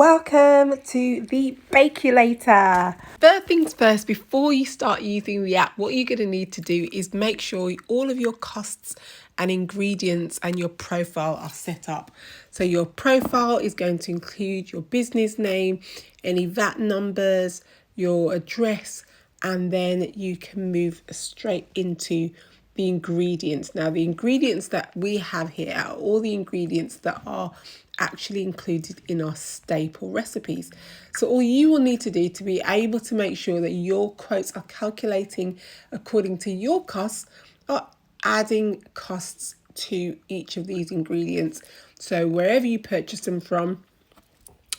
Welcome to the Bake-ulator. First things first, before you start using the app, what you're going to need to do is make sure all of your costs and ingredients and your profile are set up. So your profile is going to include your business name, any VAT numbers, your address, and then you can move straight into the ingredients. Now, the ingredients that we have here are all the ingredients that are actually included in our staple recipes. So all you will need to do to be able to make sure that your quotes are calculating according to your costs are adding costs to each of these ingredients. So wherever you purchase them from,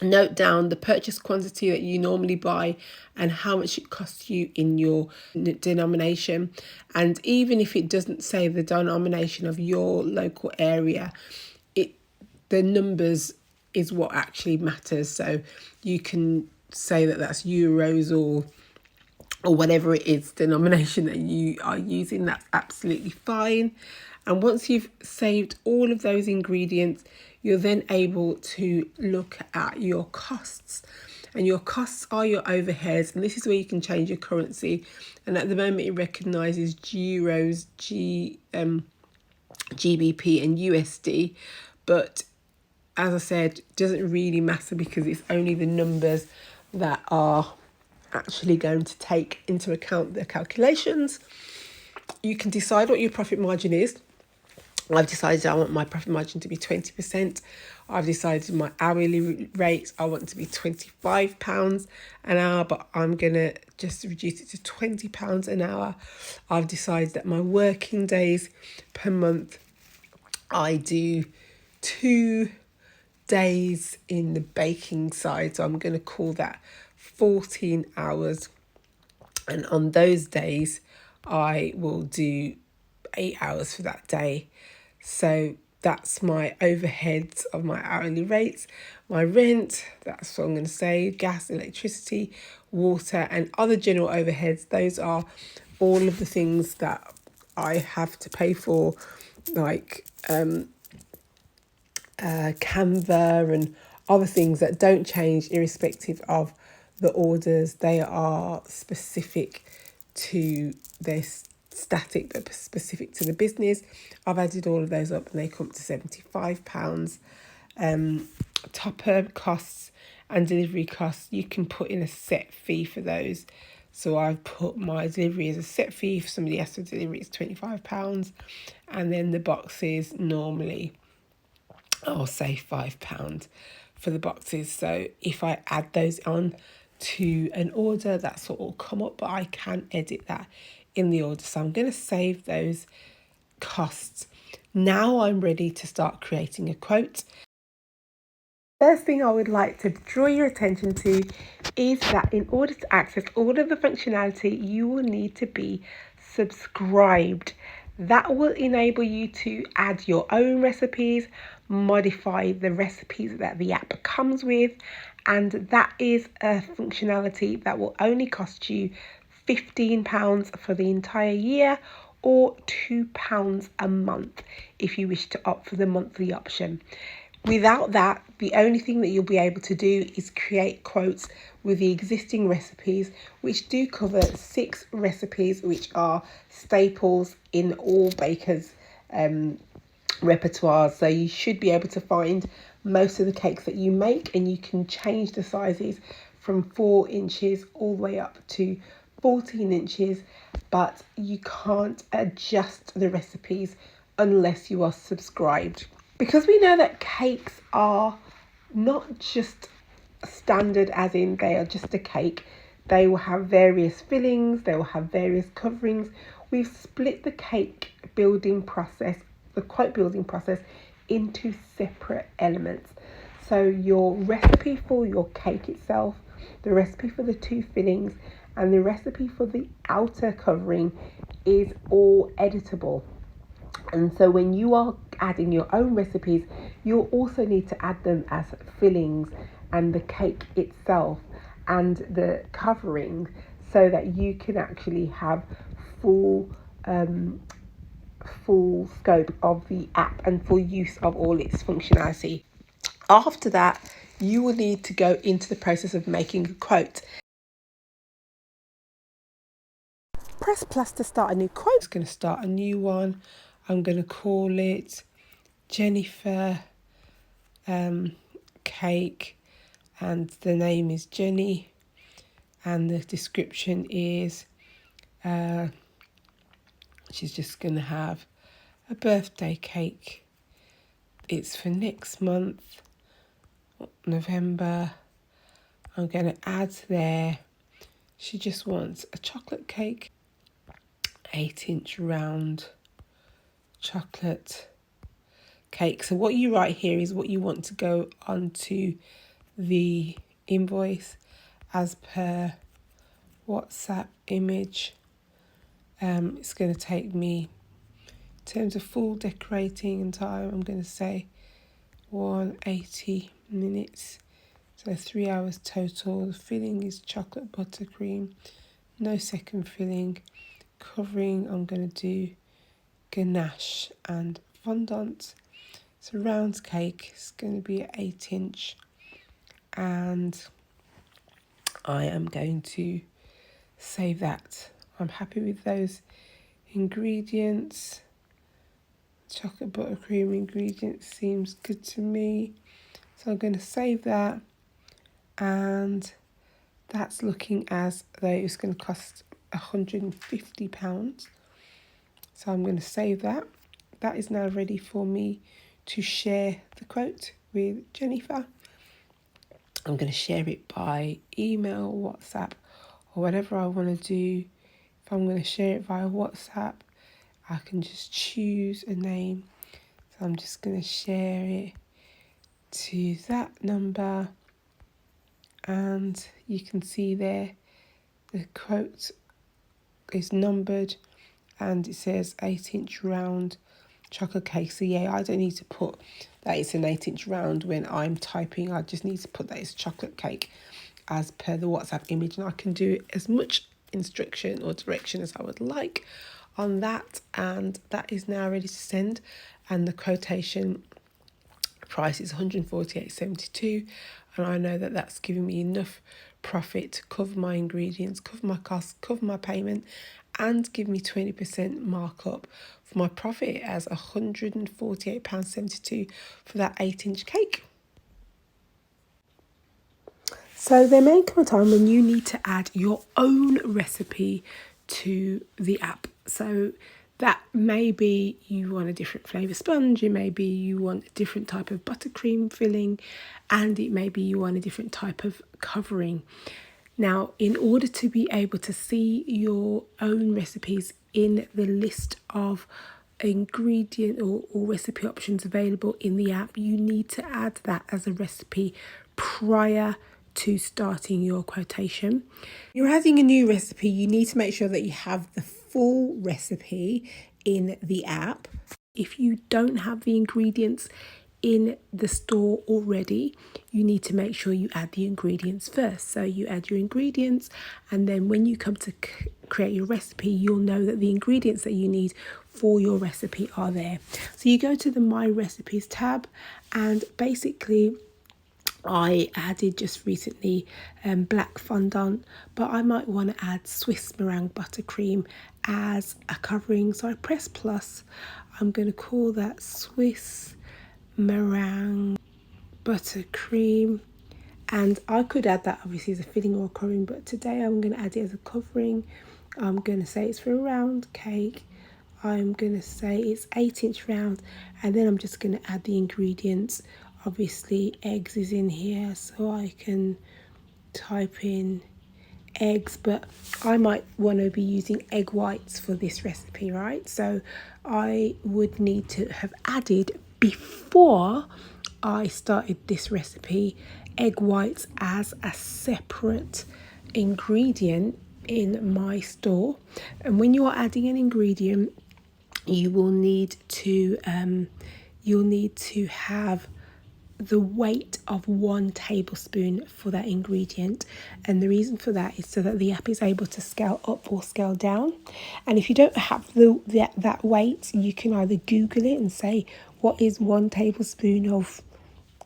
note down the purchase quantity that you normally buy and how much it costs you in your denomination. And even if it doesn't say the denomination of your local area, the numbers is what actually matters. So you can say that that's euros or whatever it is denomination that you are using. That's absolutely fine. And once you've saved all of those ingredients, you're then able to look at your costs. And your costs are your overheads. And this is where you can change your currency. And at the moment, it recognises euros, GBP and USD. But as I said, it doesn't really matter because it's only the numbers that are actually going to take into account the calculations. You can decide what your profit margin is. I've decided I want my profit margin to be 20%. I've decided my hourly rate, I want to be £25 an hour, but I'm going to just reduce it to £20 an hour. I've decided that my working days per month, I do 2 days in the baking side. So I'm going to call that 14 hours. And on those days, I will do 8 hours for that day. So that's my overheads of my hourly rates. My rent, that's what I'm going to say, gas, electricity, water, and other general overheads. Those are all of the things that I have to pay for, like Canva and other things that don't change irrespective of the orders. They are specific to this static but specific to the business. I've added all of those up and they come up to £75. Top-up costs and delivery costs, you can put in a set fee for those. So I've put my delivery as a set fee. If somebody has to deliver, it's £25. And then the boxes normally, I'll say £5 for the boxes. So if I add those on to an order, that's what will come up, but I can edit that in the order. So I'm going to save those costs. Now I'm ready to start creating a quote. First thing I would like to draw your attention to is that in order to access all of the functionality, you will need to be subscribed. That will enable you to add your own recipes, modify the recipes that the app comes with, and that is a functionality that will only cost you £15 for the entire year or £2 a month if you wish to opt for the monthly option. Without that, the only thing that you'll be able to do is create quotes with the existing recipes, which do cover 6 recipes, which are staples in all bakers' repertoires. So you should be able to find most of the cakes that you make, and you can change the sizes from 4 inches all the way up to 14 inches, but you can't adjust the recipes unless you are subscribed. Because we know that cakes are not just standard as in they are just a cake. They will have various fillings, they will have various coverings. We've split the cake building process, the quote building process, into separate elements. So your recipe for your cake itself, the recipe for the 2 fillings, and the recipe for the outer covering is all editable. And so when you are adding your own recipes, you'll also need to add them as fillings and the cake itself and the covering, so that you can actually have full scope of the app and full use of all its functionality. After that, you will need to go into the process of making a quote. Press plus to start a new quote. I'm just going to start a new one. I'm going to call it Jennifer cake, and the name is Jenny, and the description is she's just going to have a birthday cake. It's for next month, November. I'm going to add there, she just wants a chocolate cake, 8-inch round chocolate cake. So what you write here is what you want to go onto the invoice as per WhatsApp image. It's going to take me, in terms of full decorating and time, I'm going to say 180 minutes, so 3 hours total. The filling is chocolate buttercream, no second filling. Covering, I'm going to do ganache and fondant. It's a round cake, it's going to be an 8-inch, and I am going to save that. I'm happy with those ingredients. Chocolate buttercream ingredients seems good to me, so I'm going to save that, and that's looking as though it's going to cost £150. So I'm going to save that. That is now ready for me to share the quote with Jennifer. I'm going to share it by email, WhatsApp, or whatever I want to do. If I'm going to share it via WhatsApp, I can just choose a name. So I'm just going to share it to that number, and you can see there the quote is numbered and it says 8-inch round chocolate cake. So yeah, I don't need to put that it's an 8-inch round when I'm typing. I just need to put that it's chocolate cake as per the WhatsApp image, and I can do as much instruction or direction as I would like on that. And that is now ready to send, and the quotation price is £148.72, and I know that that's giving me enough profit to cover my ingredients, cover my costs, cover my payment, and give me 20% markup for my profit as £148.72 for that 8-inch cake. So there may come a time when you need to add your own recipe to the app. So that may be you want a different flavour sponge, it may be you want a different type of buttercream filling, and it may be you want a different type of covering. Now, in order to be able to see your own recipes in the list of ingredient or recipe options available in the app, you need to add that as a recipe prior to starting your quotation. You're adding a new recipe, you need to make sure that you have the full recipe in the app. If you don't have the ingredients in the store already, you need to make sure you add the ingredients first. So you add your ingredients, and then when you come to create your recipe, you'll know that the ingredients that you need for your recipe are there. So you go to the My Recipes tab, and basically I added just recently black fondant, but I might want to add Swiss meringue buttercream as a covering. So I press plus. I'm going to call that Swiss meringue buttercream, and I could add that obviously as a filling or a covering, but today I'm going to add it as a covering. I'm going to say it's for a round cake. I'm going to say it's 8-inch round, and then I'm just going to add the ingredients. Obviously eggs is in here, so I can type in eggs, but I might want to be using egg whites for this recipe, right? So I would need to have added, before I started this recipe, egg whites as a separate ingredient in my store. And when you are adding an ingredient, you will need to have the weight of 1 tablespoon for that ingredient, and the reason for that is so that the app is able to scale up or scale down. And if you don't have that weight, you can either Google it and say what is 1 tablespoon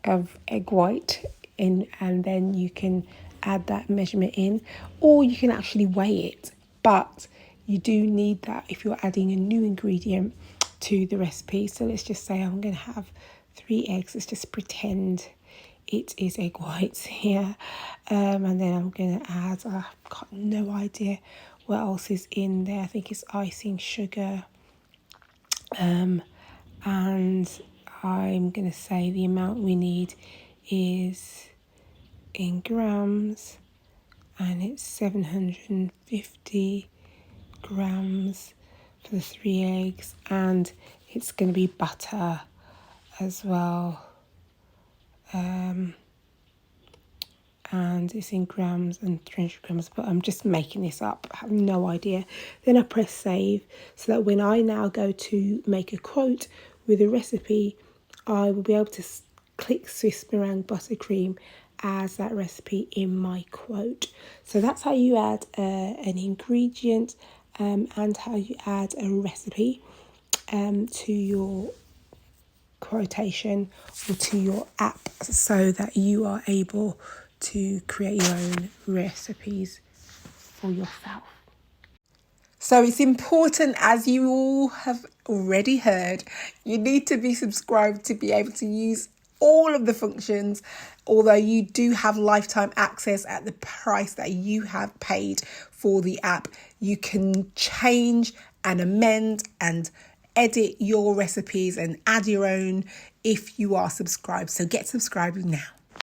of egg white in, and then you can add that measurement in, or you can actually weigh it. But you do need that if you're adding a new ingredient to the recipe. So let's just say I'm going to have 3 eggs. Let's just pretend it is egg whites here. And then I'm going to add, I've got no idea what else is in there. I think it's icing sugar. And I'm going to say the amount we need is in grams, and it's 750 grams for the 3 eggs, and it's going to be butter as well, and it's in grams and 300 grams, but I'm just making this up, I have no idea. Then I press save, so that when I now go to make a quote with a recipe, I will be able to click Swiss meringue buttercream as that recipe in my quote. So that's how you add an ingredient and how you add a recipe to your quotation or to your app, so that you are able to create your own recipes for yourself. So it's important, as you all have already heard, you need to be subscribed to be able to use all of the functions. Although you do have lifetime access at the price that you have paid for the app, you can change and amend and edit your recipes and add your own if you are subscribed. So get subscribed now.